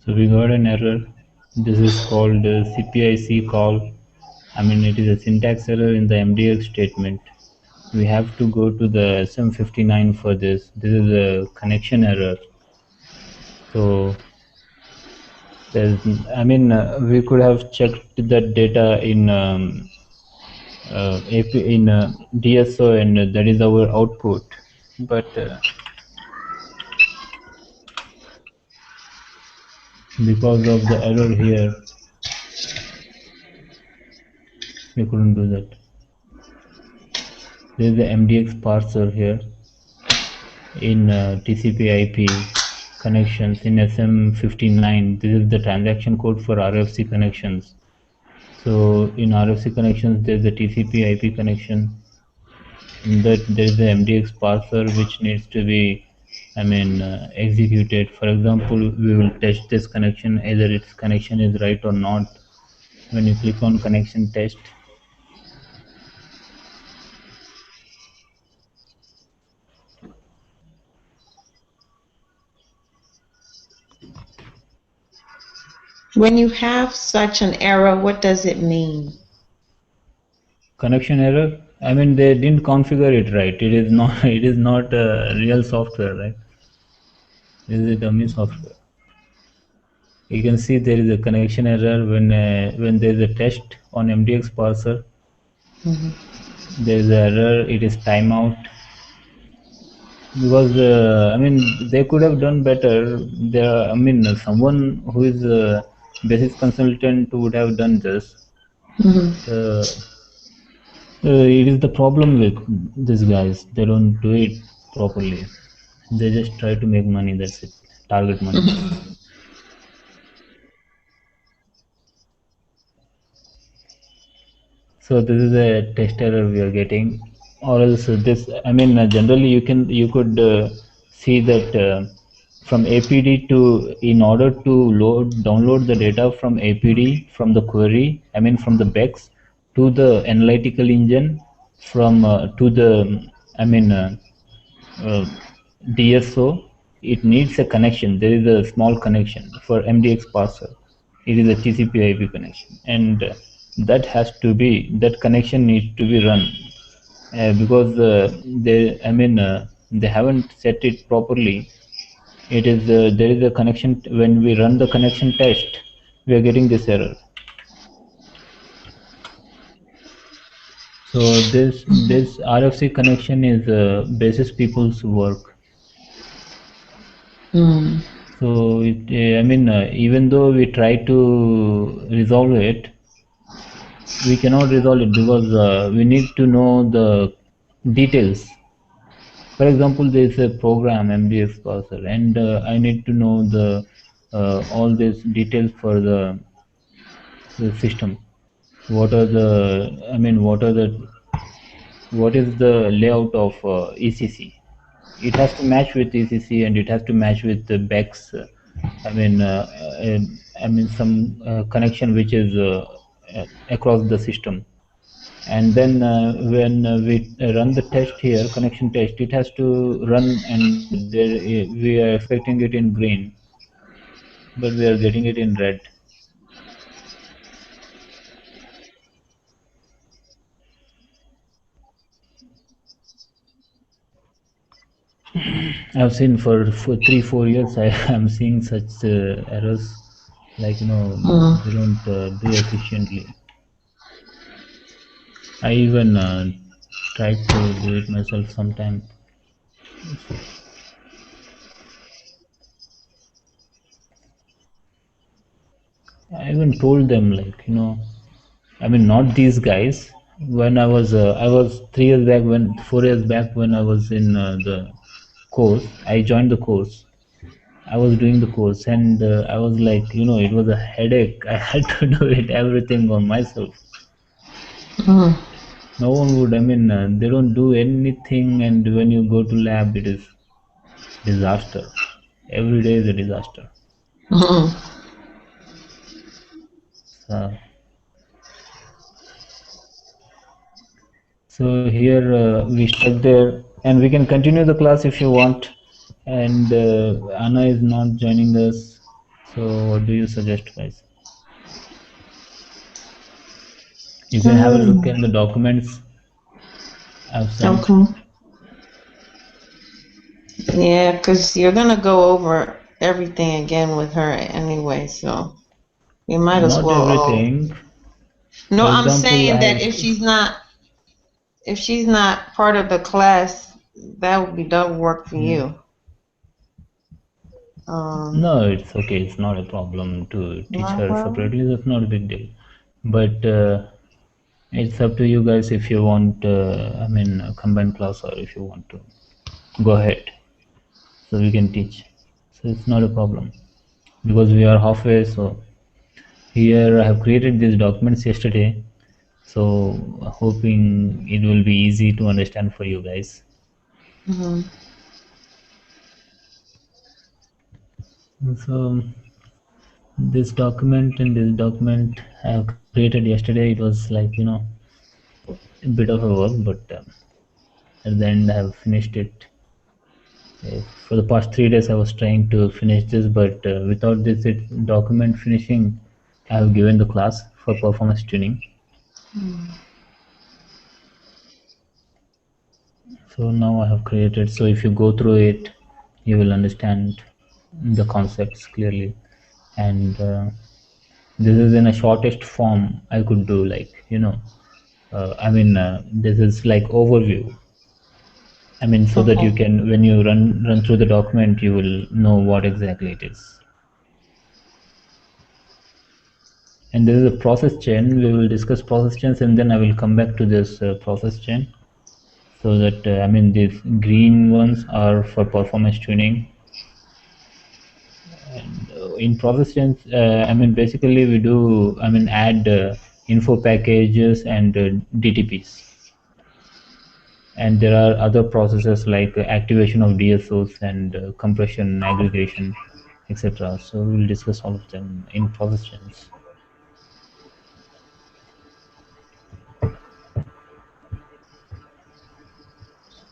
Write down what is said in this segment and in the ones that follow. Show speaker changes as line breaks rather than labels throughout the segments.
So we got an error. This is called CPIC call. I mean, it is a syntax error in the MDX statement. We have to go to the SM59 for this. This is a connection error. So there's, I mean, we could have checked that data in AP in DSO, and that is our output. But because of the error here, we couldn't do that. There is the MDX parser here in TCP/IP connections in SM59. This is the transaction code for RFC connections. So in RFC connections, there is a TCP/IP connection. In that there is the MDX parser which needs to be, executed. For example, we will test this connection, either its connection is right or not. When you click on connection test,
When you have such an error, what does it mean?
connection error. I mean, they didn't configure it right. It is not. It is not real software, right? This is a dummy software. You can see there is a connection error when there is a test on MDX parser. There is an error. It is timeout. Because they could have done better. There, someone who is a basis consultant would have done this. It is the problem with these guys. They don't do it properly. They just try to make money. That's it. Target money. So this is a test error we are getting, or else this. Generally you could see that from APD to, in order to download the data from APD, from the query, from the BEX to the analytical engine, from to the DSO, it needs a connection. There is a small connection for MDX parser. It is a TCP/IP connection, and that connection needs to be run because they haven't set it properly. It is there is a connection. When we run the connection test, we are getting this error. So this RFC connection is basis people's work. So even though we try to resolve it, we cannot resolve it because we need to know the details. For example, there is a program MDX parser, and I need to know the all these details for the system. What is the layout of ECC? It has to match with ECC, and it has to match with the BEX. Some connection which is across the system. And then when we run the test here, connection test, it has to run, and we are expecting it in green, but we are getting it in red. I've seen for 3-4 years. I am seeing such errors, like they don't do efficiently. I even tried to do it myself sometime. I even told them, like, not these guys. When I was 4 years back, when I was in the course, I joined the course. I was doing the course, and I was like, it was a headache. I had to do it everything on myself. No one would. They don't do anything, and when you go to lab, it is disaster. Every day is a disaster. So here we stuck there, and we can continue the class if you want. And Anna is not joining us, So what do you suggest, guys? You can have a look
Hmm.
at the documents I've sent.
Okay. Yeah, because you're gonna go over everything again with her anyway, so you might as
Not
well.
everything.
No,
For
I'm
example,
saying
I
that
have.
if she's not part of the class, that would work for
Hmm.
you.
No, it's okay. It's not a problem to teach
Not a
her
problem.
separately. That's not a big deal. But it's up to you guys if you want, I mean, a combined class or if you want to go ahead. So we can teach. So it's not a problem because we are halfway. So here I have created these documents yesterday. So hoping it will be easy to understand for you guys.
Hmm.
So this document and this document I have created yesterday. It was like, a bit of a work, but at the end I have finished it. For the past 3 days I was trying to finish this, but without this document finishing, I have given the class for performance tuning. So now I have created, so if you go through it, you will understand the concepts clearly. And this is in a shortest form I could do, like, I mean, this is like overview. I mean, so that you
Okay.
can, when you run through the document, you will know what exactly it is. And this is a process chain. We will discuss process chains, and then I will come back to this process chain. So that I mean, these green ones are for performance tuning, and in process chains, I mean, basically we do, I mean, add info packages and DTPs. And there are other processes like activation of DSOs and compression, aggregation, etc. So we'll discuss all of them in process chains.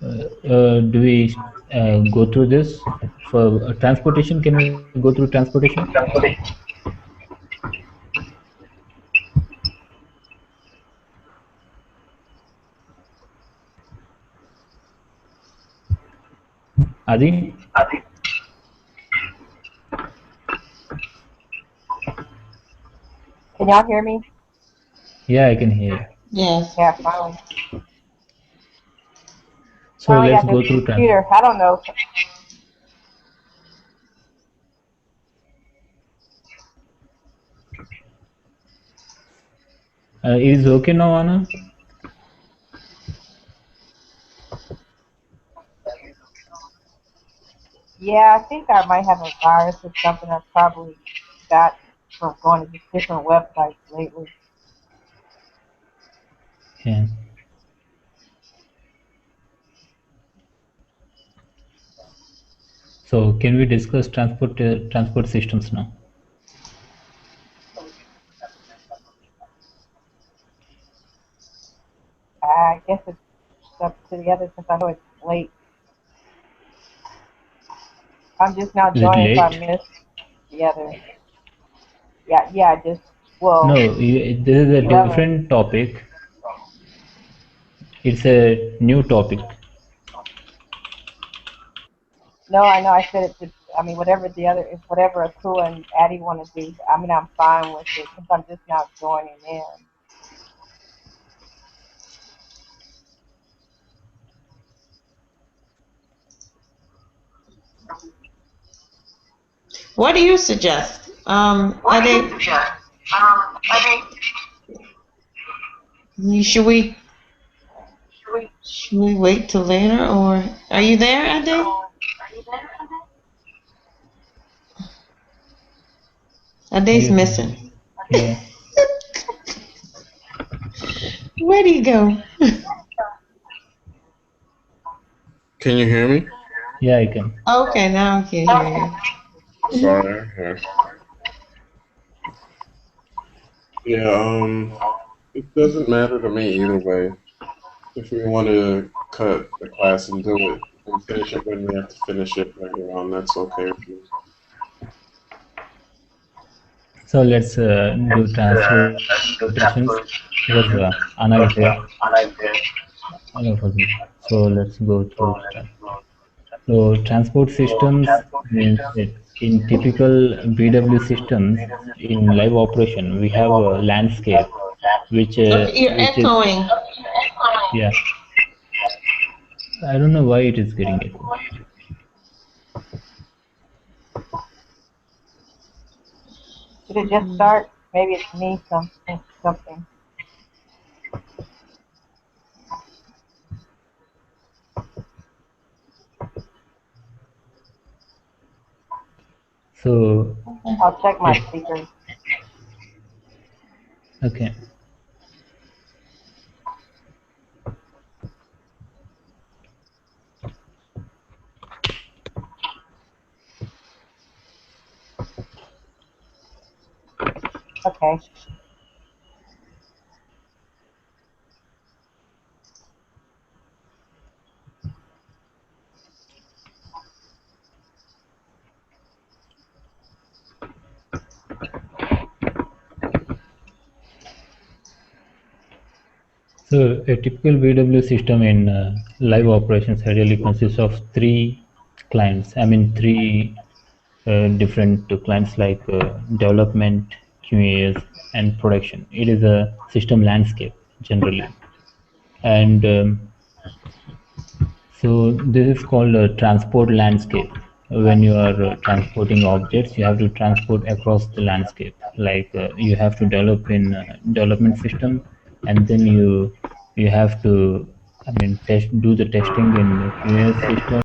Do we go through this for transportation? Can we go through transportation? Adi?
Can y'all hear me?
Yeah, I can hear you.
Yes.
Yeah, finally.
So
Finally
let's
got
go
this
through
computer. I don't know.
Is it okay now, Anna?
Yeah, I think I might have a virus or something I probably got from going to just different websites lately.
Yeah. So can we discuss transport systems now?
I guess it's up to the other since I know it's late. I'm just now
Is it
joining, so I
late?
missed the other. Yeah, just, well,
No, this is a
11.
different topic. It's a new topic.
No, I know I said it to, I mean, whatever the other, if whatever Akua and Addie want to do, I mean, I'm fine with it since I'm just now joining in.
What do you suggest? Ade, should we wait till later, or are you there, Ade? Ade's
Yes, I'm
missing.
here. Yeah,
Where'd he go?
Can you hear me?
yeah, I can.
Okay, now I can hear you.
Sorry. Yeah. Yeah. It doesn't matter to me either way. If we want to cut the class and do it and finish it when we have to finish it later on, that's okay with me.
So let's do transportations because Anna is there. Anna was there. So let's go through that. So transport systems means that in typical BW systems in live operation we have a landscape
Okay, you're
which is
echoing.
yeah. I don't know why it is getting echo.
Did it just start? Maybe it's me something.
So
I'll check my
it
speakers.
okay.
Okay.
So a typical BW system in live operations really consists of three clients. I mean three different clients like development, QAS, and production. It is a system landscape generally, and so this is called a transport landscape. When you are transporting objects, you have to transport across the landscape. Like you have to develop in development system, and then you have to, I mean, do the testing in QAS system.